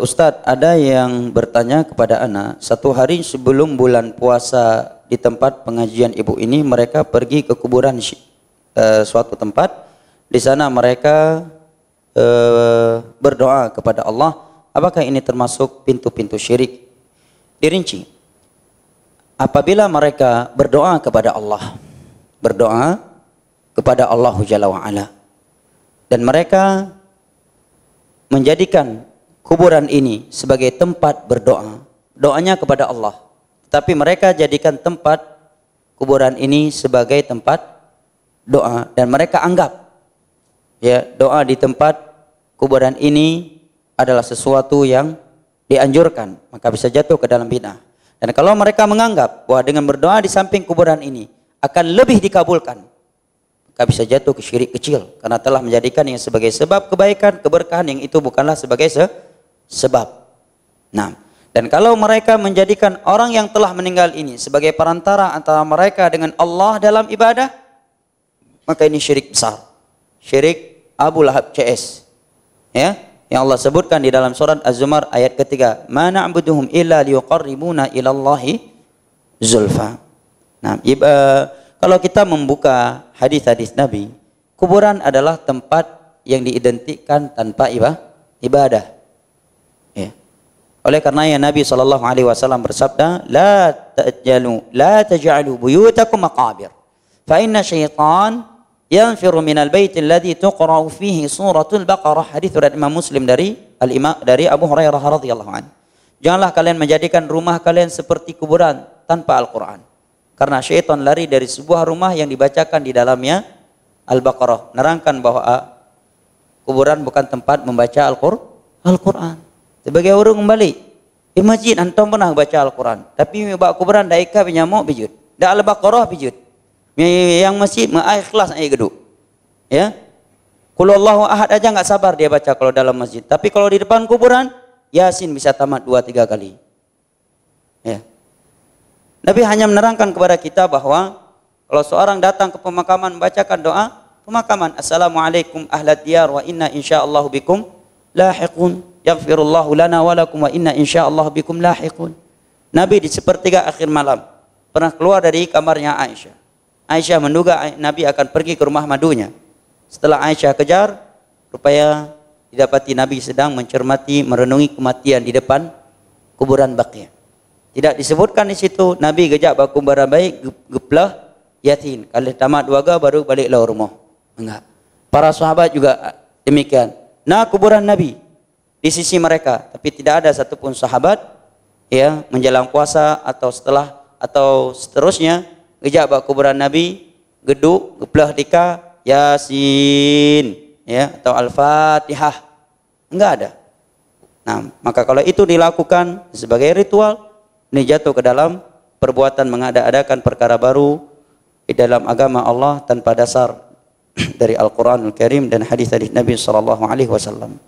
Ustadz, ada yang bertanya kepada ana, satu hari sebelum bulan puasa di tempat pengajian ibu ini, mereka pergi ke kuburan suatu tempat. Di sana mereka berdoa kepada Allah. Apakah ini termasuk pintu-pintu syirik? Dirinci. Apabila mereka berdoa kepada Allah, Jalla wa'ala, dan mereka menjadikan kuburan ini sebagai tempat berdoa, doanya kepada Allah, tapi mereka jadikan tempat kuburan ini sebagai tempat doa, dan mereka anggap ya doa di tempat kuburan ini adalah sesuatu yang dianjurkan, maka bisa jatuh ke dalam bid'ah. Dan kalau mereka menganggap bahwa dengan berdoa di samping kuburan ini akan lebih dikabulkan, maka bisa jatuh ke syirik kecil, karena telah menjadikan yang sebagai sebab kebaikan, keberkahan, yang itu bukanlah sebagai sebab. Nah, dan kalau mereka menjadikan orang yang telah meninggal ini sebagai perantara antara mereka dengan Allah dalam ibadah, maka ini syirik besar. Syirik Abu Lahab CS. Ya, yang Allah sebutkan di dalam surat Az-Zumar ayat ketiga, "Ma na'buduhum illa liyuqarribuna ilallahi zulfa." Nah, kalau kita membuka hadis-hadis Nabi, kuburan adalah tempat yang diidentikan tanpa ibadah. Ya. Oleh karenanya Nabi SAW bersabda, la taj'alu buyutakum maqabir, fa inna syaitan yanfiru minal bait alladhi tuqra'u fihi suratul Baqarah. Hadis riwayat Imam Muslim dari Abu Hurairah radhiyallahu anhu. Janganlah kalian menjadikan rumah kalian seperti kuburan tanpa Al-Qur'an, karena syaitan lari dari sebuah rumah yang dibacakan di dalamnya Al-Baqarah. Nerangkan bahwa kuburan bukan tempat membaca Al-Qur'an. Sebagai orang kembali di masjid antum pernah baca Al-Qur'an, tapi bawa kuburan daika penyamuk bijut, dak Al-Baqarah bijut. Yang masjid ikhlas ai geduk. Ya. Qul Allahu ahad aja enggak sabar dia baca kalau dalam masjid. Tapi kalau di depan kuburan, Yasin bisa tamat 2-3 kali. Ya. Nabi hanya menerangkan kepada kita bahwa kalau seorang datang ke pemakaman membacakan doa pemakaman, Assalamualaikum ahlad diyar wa inna insyaallahu bikum lahiqun, yaghfirullahu lana wa lakum wa inna insyaallahu bikum lahiqun. Nabi di sepertiga akhir malam pernah keluar dari kamarnya Aisyah. Aisyah menduga Nabi akan pergi ke rumah madunya. Setelah Aisyah kejar, rupanya didapati Nabi sedang mencermati, merenungi kematian di depan kuburan Baqi'. Tidak disebutkan di situ Nabi gejak baku barang baik geplah yatin. Kalau tamat 2 baru baliklah rumah. Enggak. Para sahabat juga demikian. Nah, kuburan Nabi di sisi mereka, tapi tidak ada satupun sahabat ya menjelang puasa atau setelah atau seterusnya gejak bak kuburan Nabi, geduk, geplah dika, Yasin, ya, atau Al-Fatihah. Enggak ada. Nah, maka kalau itu dilakukan sebagai ritual, ini jatuh ke dalam perbuatan mengada-adakan perkara baru di dalam agama Allah tanpa dasar dari Al-Quranul Karim dan hadis-hadis Nabi sallallahu alaihi wasallam.